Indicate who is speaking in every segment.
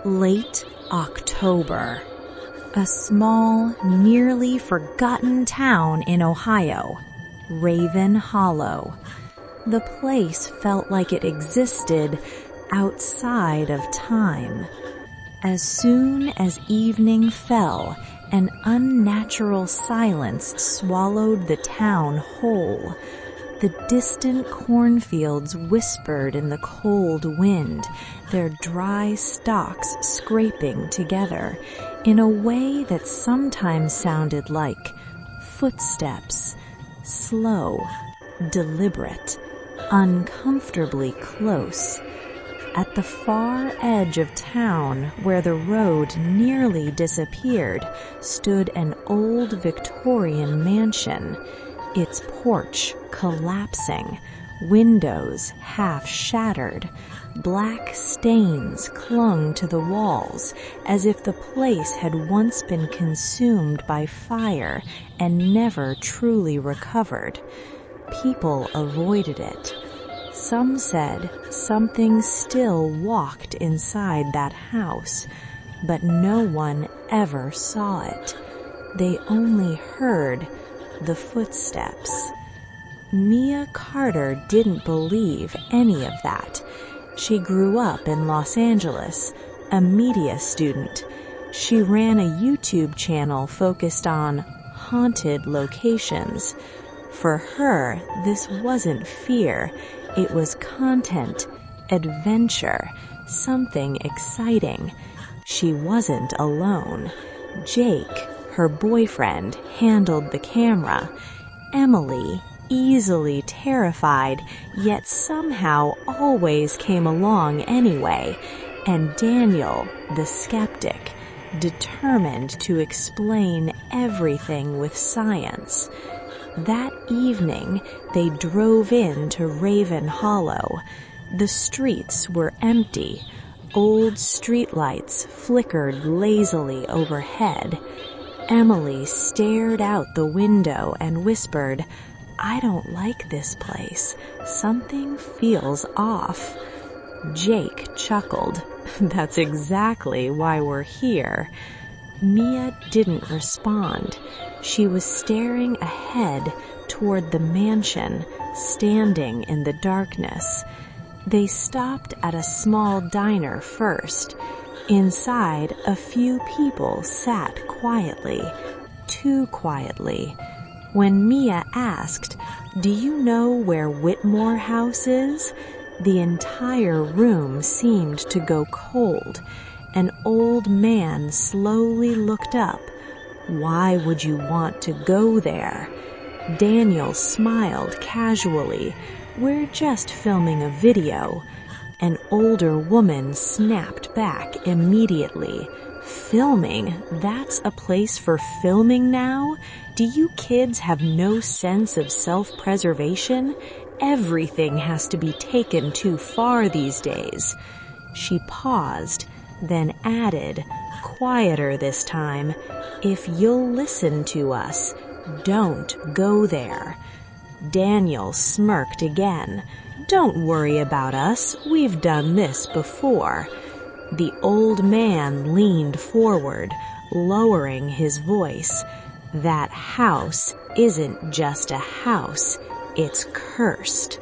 Speaker 1: Late October. A small, nearly forgotten town in Ohio, Raven Hollow. The place felt like it existed outside of time. As soon as evening fell, an unnatural silence swallowed the town whole. The distant cornfields whispered in the cold wind, their dry stalks scraping together in a way that sometimes sounded like footsteps, slow, deliberate, uncomfortably close. At the far edge of town, where the road nearly disappeared, stood an old Victorian mansion, its porch collapsing, windows half shattered. Black stains clung to the walls, as if the place had once been consumed by fire and never truly recovered. People avoided it. Some said something still walked inside that house, but no one ever saw it. They only heard the footsteps. Mia Carter didn't believe any of that. She grew up in Los Angeles, a media student. She ran a YouTube channel focused on haunted locations. For her, this wasn't fear. It was content, adventure, something exciting. She wasn't alone. Jake, her boyfriend, handled the camera. Emily, easily terrified, yet somehow always came along anyway. And Daniel, the skeptic, determined to explain everything with science. That evening, they drove in to Raven Hollow. The streets were empty. Old streetlights flickered lazily overhead. Emily stared out the window and whispered, "I don't like this place. Something feels off." Jake chuckled. "That's exactly why we're here." Mia didn't respond. She was staring ahead toward the mansion, standing in the darkness. They stopped at a small diner first. Inside, a few people sat quietly, too quietly. When Mia asked, "Do you know where Whitmore House is?" the entire room seemed to go cold. An old man slowly looked up. "Why would you want to go there?" Daniel smiled casually. "We're just filming a video." An older woman snapped back immediately. "Filming? That's a place for filming now? Do you kids have no sense of self-preservation? Everything has to be taken too far these days." She paused, then added, quieter this time, "If you'll listen to us, don't go there." Daniel smirked again. "Don't worry about us. We've done this before." The old man leaned forward, lowering his voice. "That house isn't just a house. It's cursed."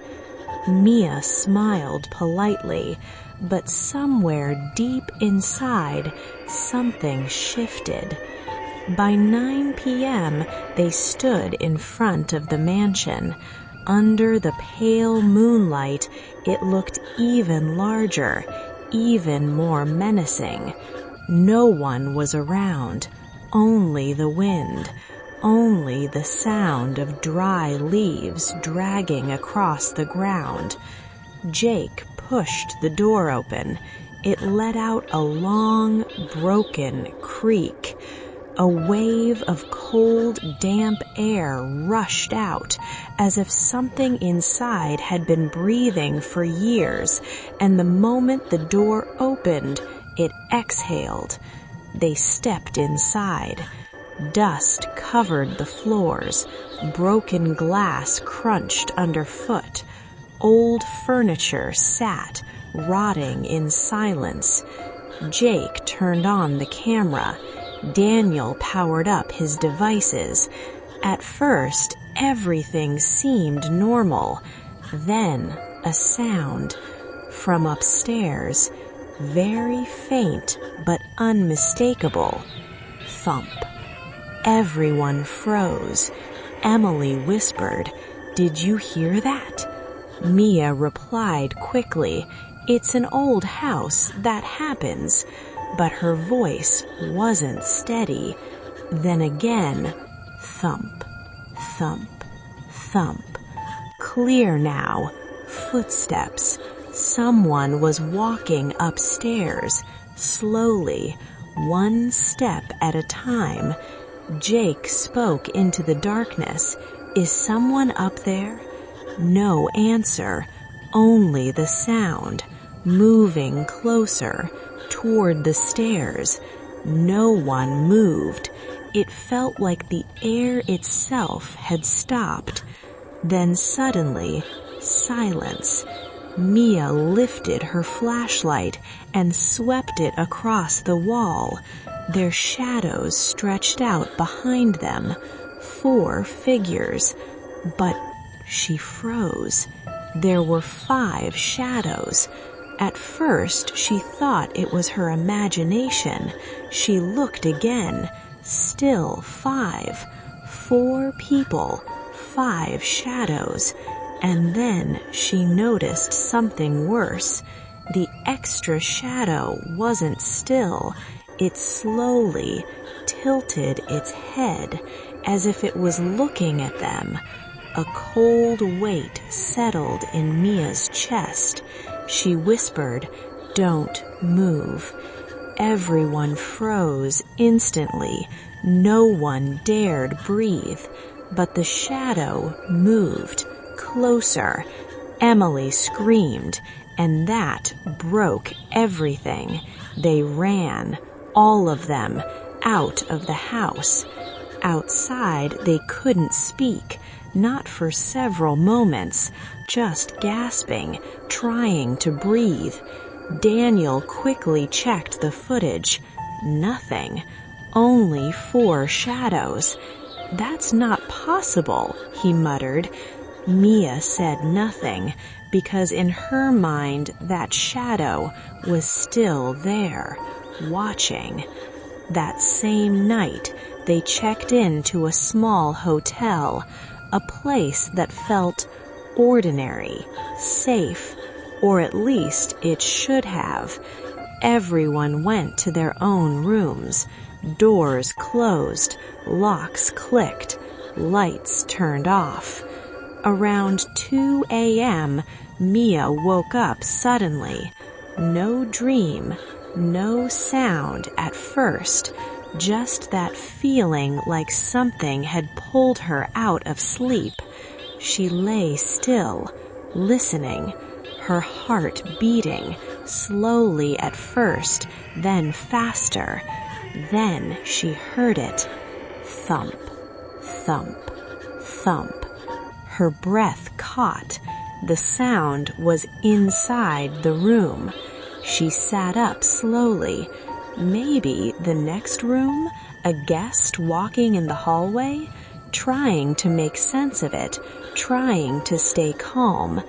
Speaker 1: Mia smiled politely, but somewhere deep inside, something shifted. By 9 p.m., they stood in front of the mansion. Under the pale moonlight, it looked even larger, even more menacing. No one was around, only the wind, only the sound of dry leaves dragging across the ground. Jake pushed the door open. It let out a long, broken creak. A wave of cold, damp air rushed out, as if something inside had been breathing for years, and the moment the door opened, it exhaled. They stepped inside. Dust covered the floors. Broken glass crunched underfoot. Old furniture sat, rotting in silence. Jake turned on the camera. Daniel powered up his devices. At first, everything seemed normal. Then, a sound from upstairs, very faint but unmistakable. Thump. Everyone froze. Emily whispered, "Did you hear that?" Mia replied quickly, "It's an old house, that happens." But her voice wasn't steady. Then again, thump, thump, thump. Clear now. Footsteps. Someone was walking upstairs, slowly, one step at a time. Jake spoke into the darkness. "Is someone up there?" No answer, only the sound, moving closer, toward the stairs. No one moved. It felt like the air itself had stopped. Then suddenly, silence. Mia lifted her flashlight and swept it across the wall. Their shadows stretched out behind them, 4 figures. But she froze. There were 5 shadows. At first, she thought it was her imagination. She looked again. Still 5. 4 people, 5 shadows. And then she noticed something worse. The extra shadow wasn't still. It slowly tilted its head as if it was looking at them. A cold weight settled in Mia's chest. She whispered, "Don't move." Everyone froze instantly. No one dared breathe. But the shadow moved closer. Emily screamed, and that broke everything. They ran, all of them, out of the house. Outside, they couldn't speak, not for several moments, just gasping, trying to breathe. Daniel quickly checked the footage. Nothing. Only 4 shadows. "That's not possible," he muttered. Mia said nothing, because in her mind that shadow was still there, watching. That same night, they checked into a small hotel, a place that felt ordinary, safe, or at least it should have. Everyone went to their own rooms. Doors closed, locks clicked, lights turned off. Around 2 a.m., Mia woke up suddenly. No dream, no sound at first, just that feeling like something had pulled her out of sleep. She lay still, listening, her heart beating, slowly at first, then faster. Then she heard it. Thump, thump, thump. Her breath caught. The sound was inside the room. She sat up slowly. Maybe the next room? A guest walking in the hallway? Trying to make sense of it, trying to stay calm.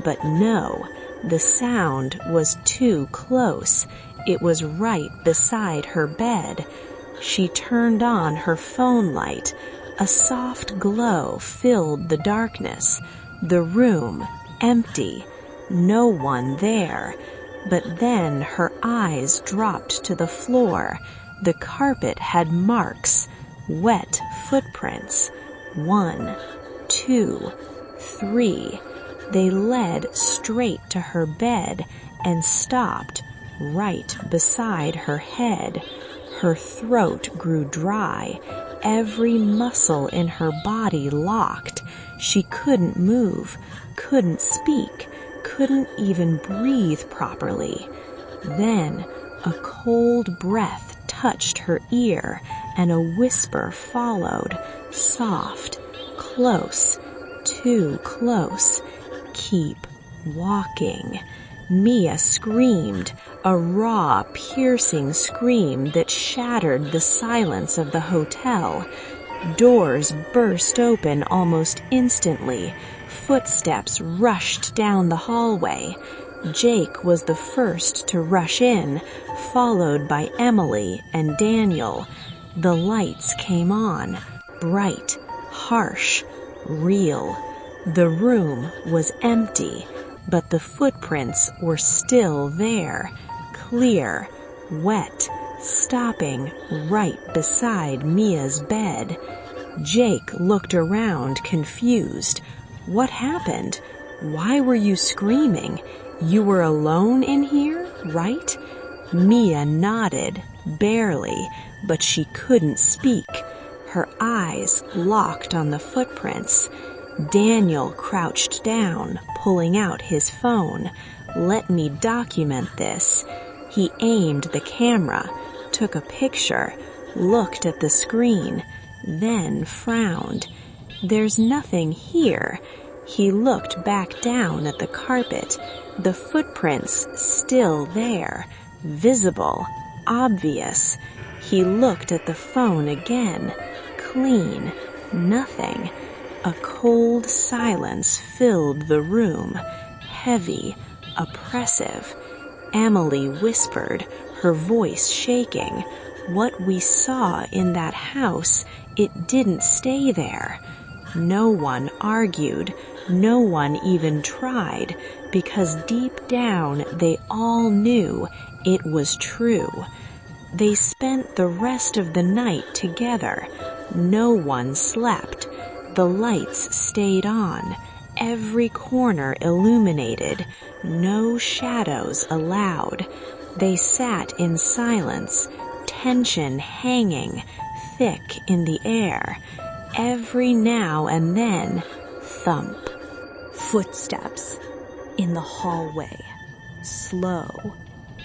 Speaker 1: But no, the sound was too close. It was right beside her bed. She turned on her phone light. A soft glow filled the darkness. The room empty. No one there. But then her eyes dropped to the floor. The carpet had marks, wet footprints. 1, 2, 3. They led straight to her bed and stopped right beside her head. Her throat grew dry. Every muscle in her body locked. She couldn't move, couldn't speak, couldn't even breathe properly. Then a cold breath touched her ear, and a whisper followed, soft, close, too close. "Keep walking." Mia screamed. a raw, piercing scream that shattered the silence of the hotel. Doors burst open almost instantly. Footsteps rushed down the hallway. Jake was the first to rush in, followed by Emily and Daniel. The lights came on, bright, harsh, real. The room was empty, but the footprints were still there, clear, wet, stopping right beside Mia's bed. Jake looked around, confused. What happened? Why were you screaming? You were alone in here, right? Mia nodded, barely, but she couldn't speak. Her eyes locked on the footprints. Daniel crouched down, pulling out his phone. Let me document this. He aimed the camera, took a picture, looked at the screen, then frowned. There's nothing here. He looked back down at the carpet. The footprints still there, visible, obvious. He looked at the phone again. Clean, nothing. A cold silence filled the room, heavy, oppressive. Emily whispered, her voice shaking. What we saw in that house, it didn't stay there. No one argued, no one even tried, because deep down they all knew it was true. They spent the rest of the night together. No one slept. The lights stayed on, every corner illuminated, no shadows allowed. They sat in silence, tension hanging, thick in the air. Every now and then, thump. Footsteps in the hallway, slow,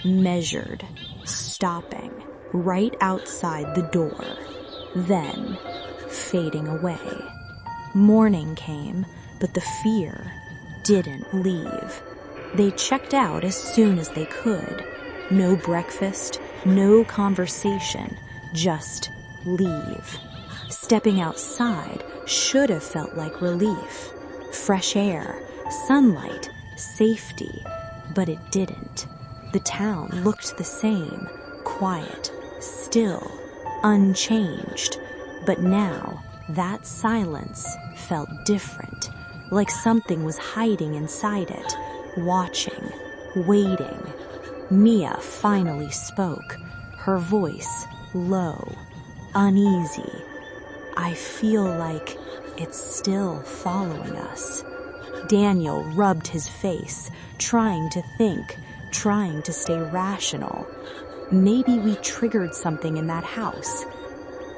Speaker 1: measured, stopping right outside the door, then fading away. Morning came, but the fear didn't leave. They checked out as soon as they could. No breakfast, no conversation, just leave. Stepping outside should have felt like relief. Fresh air, sunlight, safety, but it didn't. The town looked the same, quiet, still, unchanged. But now, that silence felt different, like something was hiding inside it, watching, waiting. Mia finally spoke, her voice low, uneasy. I feel like it's still following us. Daniel rubbed his face, trying to think, trying to stay rational. Maybe we triggered something in that house.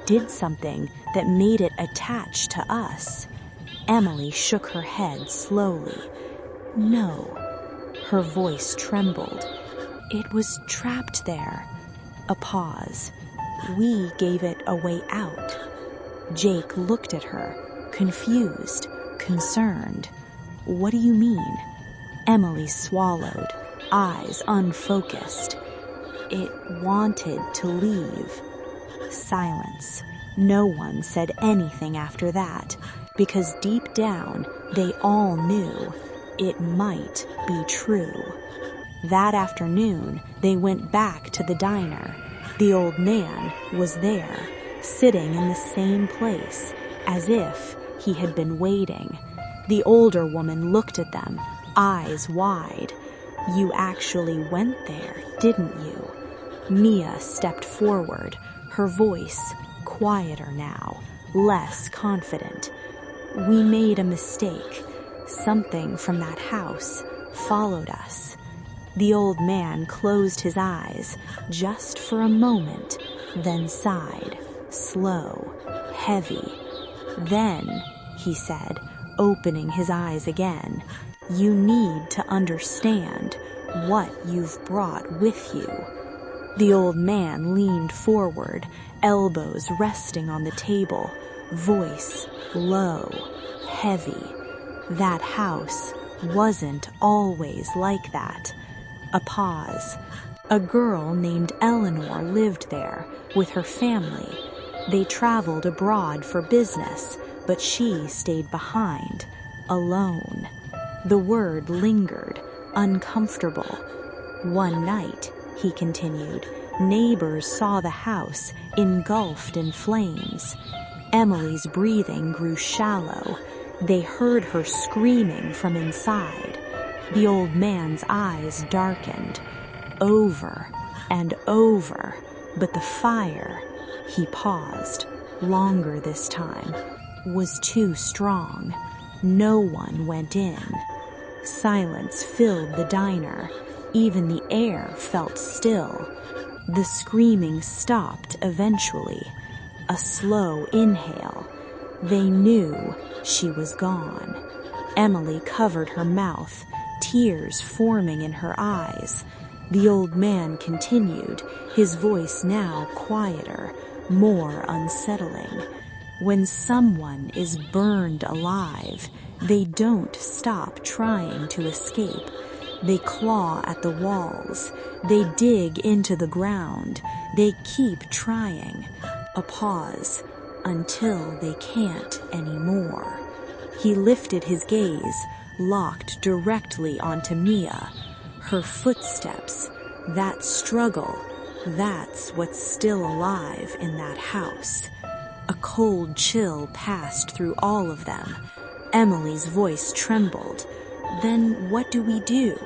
Speaker 1: Did something that made it attach to us. Emily shook her head slowly. No. Her voice trembled. It was trapped there. A pause. We gave it a way out. Jake looked at her, confused, concerned. What do you mean? Emily swallowed, eyes unfocused. It wanted to leave. Silence. No one said anything after that, because deep down they all knew it might be true. That afternoon, they went back to the diner. The old man was there, sitting in the same place, as if he had been waiting. The older woman looked at them, eyes wide. You actually went there, didn't you? Mia stepped forward, her voice quieter now, less confident. We made a mistake. Something from that house followed us. The old man closed his eyes just for a moment, then sighed, slow, heavy. Then, he said, opening his eyes again, you need to understand what you've brought with you. The old man leaned forward, elbows resting on the table, voice low, heavy. That house wasn't always like that. A pause. A girl named Eleanor lived there with her family. They traveled abroad for business, but she stayed behind, alone. The word lingered, uncomfortable. One night, he continued, neighbors saw the house engulfed in flames. Emily's breathing grew shallow. They heard her screaming from inside. The old man's eyes darkened. Over and over, but the fire, he paused, longer this time, was too strong. No one went in. Silence filled the diner. Even the air felt still. The screaming stopped eventually. A slow inhale. They knew she was gone. Emily covered her mouth, tears forming in her eyes. The old man continued, his voice now quieter, more unsettling. When someone is burned alive, they don't stop trying to escape. They claw at the walls. They dig into the ground. They keep trying. A pause until they can't anymore. He lifted his gaze, locked directly onto Mia. Her footsteps, that struggle, that's what's still alive in that house. A cold chill passed through all of them. Emily's voice trembled. Then what do we do?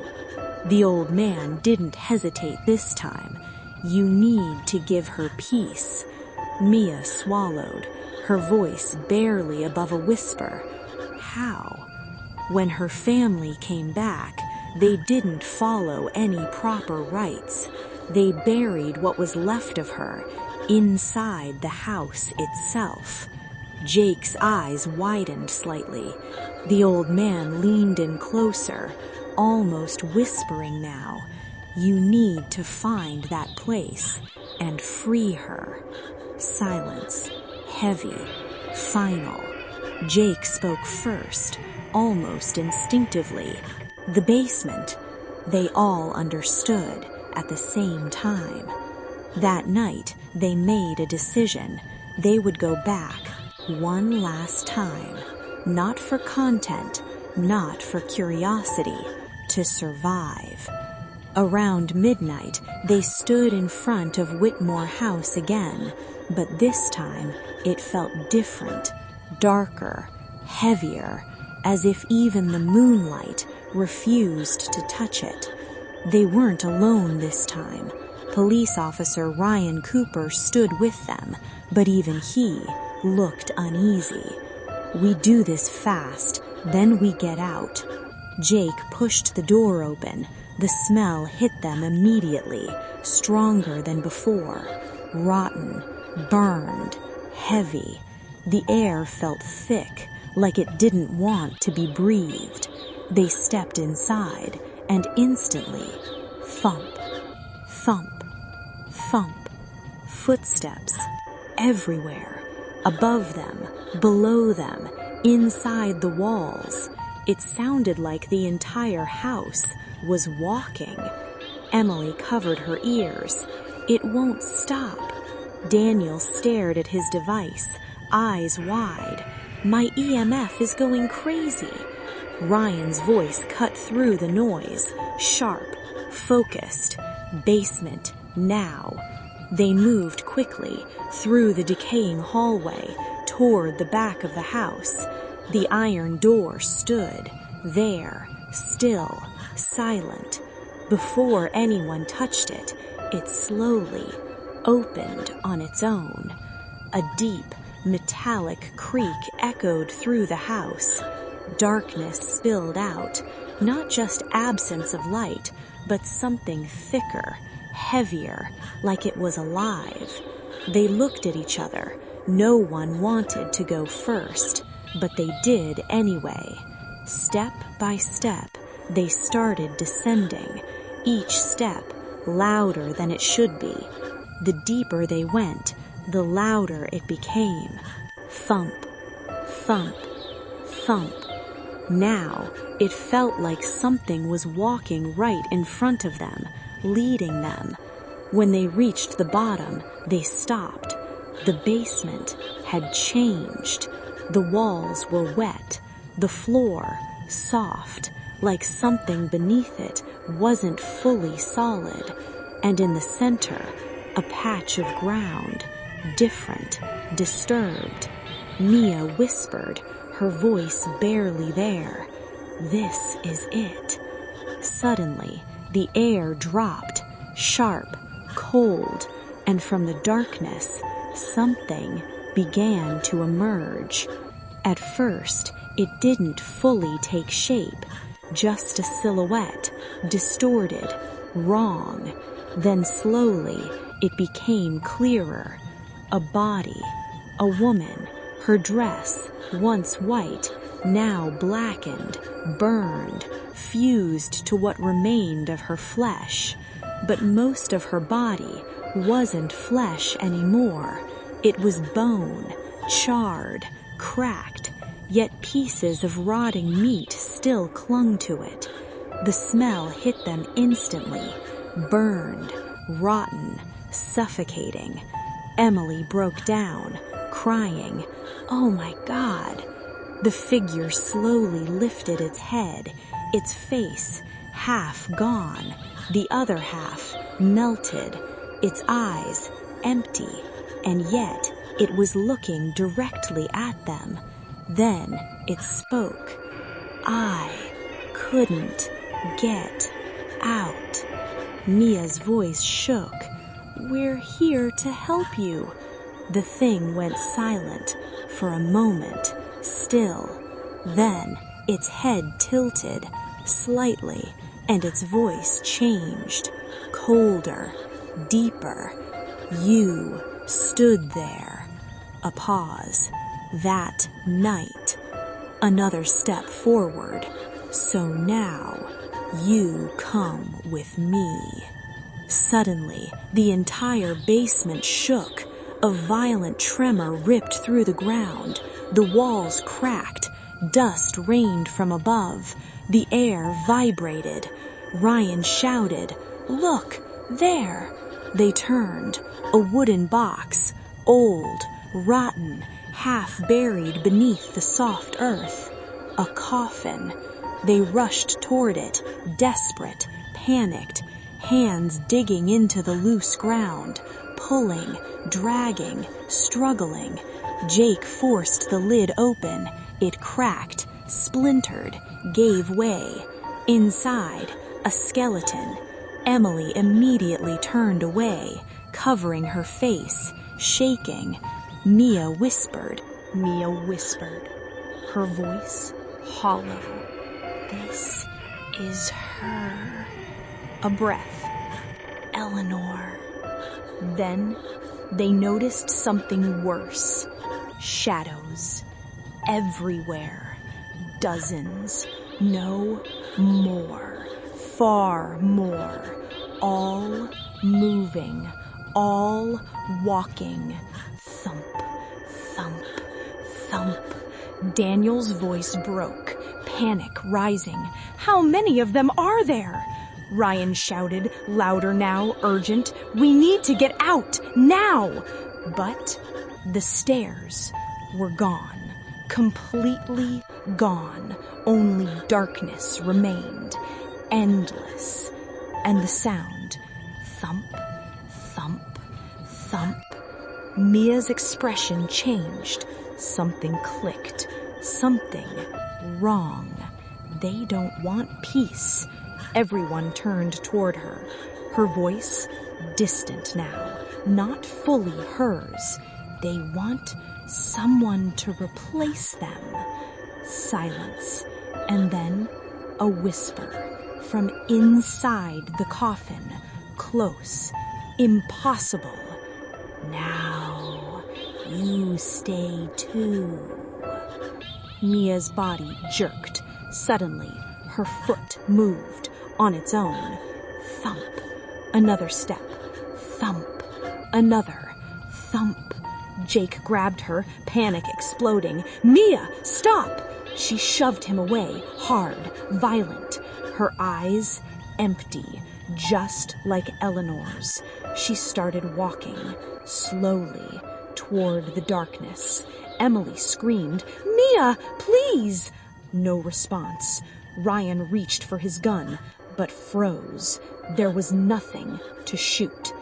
Speaker 1: The old man didn't hesitate this time. You need to give her peace. Mia swallowed, her voice barely above a whisper. How? When her family came back, they didn't follow any proper rites. They buried what was left of her inside the house itself. Jake's eyes widened slightly. The old man leaned in closer, almost whispering now. You need to find that place and free her. Silence, heavy, final. Jake spoke first, almost instinctively. The basement. They all understood at the same time. That night, they made a decision. They would go back one last time. Not for content, not for curiosity, to survive. Around midnight, they stood in front of Whitmore House again, but this time it felt different, darker, heavier, as if even the moonlight refused to touch it. They weren't alone this time. Police officer Ryan Cooper stood with them, but even he looked uneasy. We do this fast, then we get out. Jake pushed the door open. The smell hit them immediately, stronger than before. Rotten, burned, heavy. The air felt thick, like it didn't want to be breathed. They stepped inside, and instantly, thump, thump, thump. Footsteps everywhere, above them, below them, inside the walls. It sounded like the entire house was walking. Emily covered her ears. It won't stop. Daniel stared at his device, eyes wide. My EMF is going crazy. Ryan's voice cut through the noise, sharp, focused. Basement, now. They moved quickly through the decaying hallway toward the back of the house. The iron door stood there, still, silent. Before anyone touched it, it slowly opened on its own. A deep, metallic creak echoed through the house. Darkness spilled out, not just absence of light, but something thicker, heavier, like it was alive. They looked at each other. No one wanted to go first, but they did anyway. Step by step, they started descending, each step louder than it should be. The deeper they went, the louder it became. Thump, thump, thump. Now, it felt like something was walking right in front of them, leading them. When they reached the bottom, they stopped. The basement had changed. The walls were wet, the floor soft, like something beneath it wasn't fully solid, and in the center, a patch of ground, different, disturbed. Mia whispered, her voice barely there. "This is it." Suddenly, the air dropped, sharp, cold, and from the darkness, something began to emerge. At first, it didn't fully take shape, just a silhouette, distorted, wrong. Then slowly, it became clearer. A body, a woman, her dress, once white, now blackened, burned, fused to what remained of her flesh. But most of her body wasn't flesh anymore. It was bone, charred, cracked, yet pieces of rotting meat still clung to it. The smell hit them instantly, burned, rotten, suffocating. Emily broke down, crying, "Oh my God!" The figure slowly lifted its head, its face half gone, the other half melted, its eyes empty, and yet it was looking directly at them. Then it spoke. "I couldn't get out." Mia's voice shook. "We're here to help you." The thing went silent for a moment, still. Then its head tilted slightly, and its voice changed, colder, deeper. "You stood there." A pause. "That night." Another step forward. "So now, you come with me." Suddenly, the entire basement shook. A violent tremor ripped through the ground. The walls cracked. Dust rained from above. The air vibrated. Ryan shouted, "Look, there!" They turned. A wooden box, old, rotten, half buried beneath the soft earth. A coffin. They rushed toward it, desperate, panicked, hands digging into the loose ground, pulling, dragging, struggling. Jake forced the lid open. It cracked, splintered, gave way. Inside, a skeleton. Emily immediately turned away, covering her face, shaking. Mia whispered. Her voice hollow. "This is her." A breath. "Eleanor." Then they noticed something worse. Shadows. Everywhere. Dozens. No more. Far more. All moving. All walking. Thump, thump, thump. Daniel's voice broke, panic rising. "How many of them are there?" Ryan shouted, louder now, urgent. "We need to get out, now!" But the stairs were gone, completely gone. Only darkness remained, endless. And the sound, thump, thump, thump. Mia's expression changed. Something clicked. Something wrong. They don't want peace. Everyone turned toward her. Her voice, distant now, not fully hers. They want someone to replace them. Silence. And then a whisper from inside the coffin. Close. Impossible. "Now, you stay too." Mia's body jerked. Suddenly, her foot moved on its own. Thump. Another step. Thump. Another. Thump. Jake grabbed her, panic exploding. "Mia, stop!" She shoved him away, hard, violent. Her eyes empty.
Speaker 2: just like Eleanor's. She started walking, slowly, toward the darkness. Emily screamed, "Mia, please!" No response. Ryan reached for his gun, but froze. There was nothing to shoot.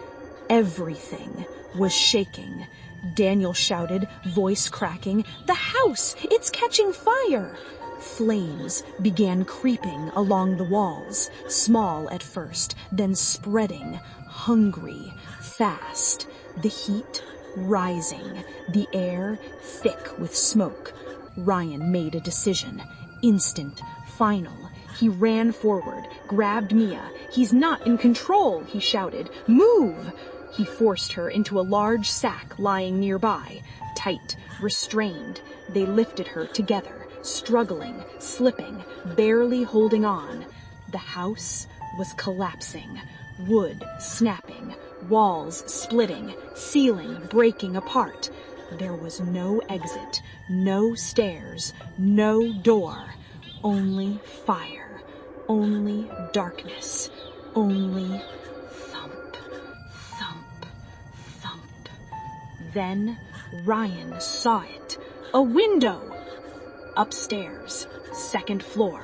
Speaker 2: Everything was shaking. Daniel shouted, voice cracking, "The house! It's catching fire!" Flames began creeping along the walls, small at first, then spreading, hungry, fast. The heat rising, the air thick with smoke. Ryan made a decision. Instant, final. He ran forward, grabbed Mia. "He's not in control," he shouted. "Move!" He forced her into a large sack lying nearby. Tight, restrained, they lifted her together, struggling, slipping, barely holding on. The house was collapsing, wood snapping, walls splitting, ceiling breaking apart. There was no exit, no stairs, no door. Only fire, only darkness, only thump, thump, thump. Then Ryan saw it. A window! Upstairs, second floor,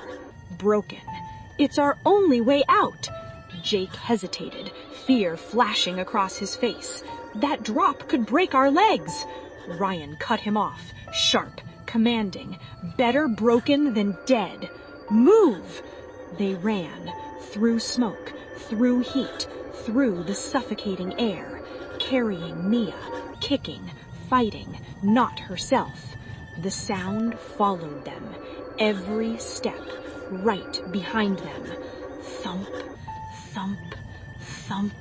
Speaker 2: broken. "It's our only way out." Jake hesitated, fear flashing across his face. "That drop could break our legs." Ryan cut him off, sharp, commanding, "Better broken than dead. Move!" They ran, through smoke, through heat, through the suffocating air, carrying Mia, kicking, fighting, not herself. The sound followed them, every step, right behind them. Thump, thump, thump.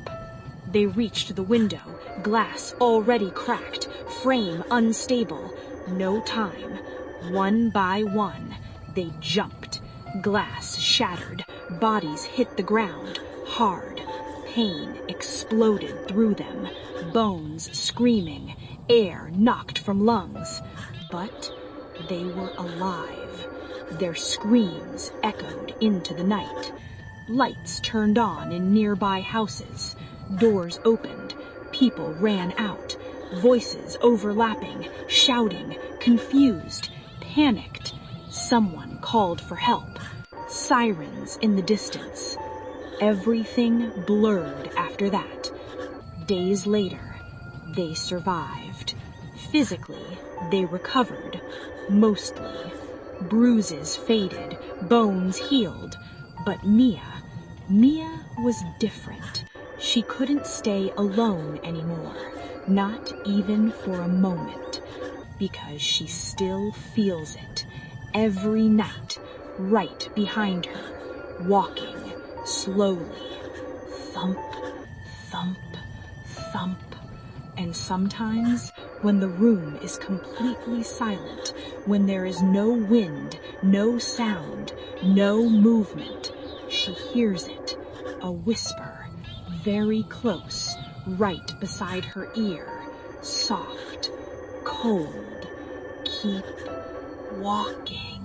Speaker 2: They reached the window, glass already cracked, frame unstable. No time. One by one, they jumped. Glass shattered, bodies hit the ground, hard. Pain exploded through them, bones screaming, air knocked from lungs. But they were alive. Their screams echoed into the night. Lights turned on in nearby houses. Doors opened. People ran out. Voices overlapping, shouting, confused, panicked. Someone called for help. Sirens in the distance. Everything blurred after that. Days later, they survived. Physically, they recovered, mostly. Bruises faded, bones healed. But Mia was different. She couldn't stay alone anymore, not even for a moment, because she still feels it every night, right behind her, walking slowly, thump, thump, thump. And sometimes, when the room is completely silent, when there is no wind, no sound, no movement, she hears it, a whisper, very close, right beside her ear, soft, cold. "Keep walking."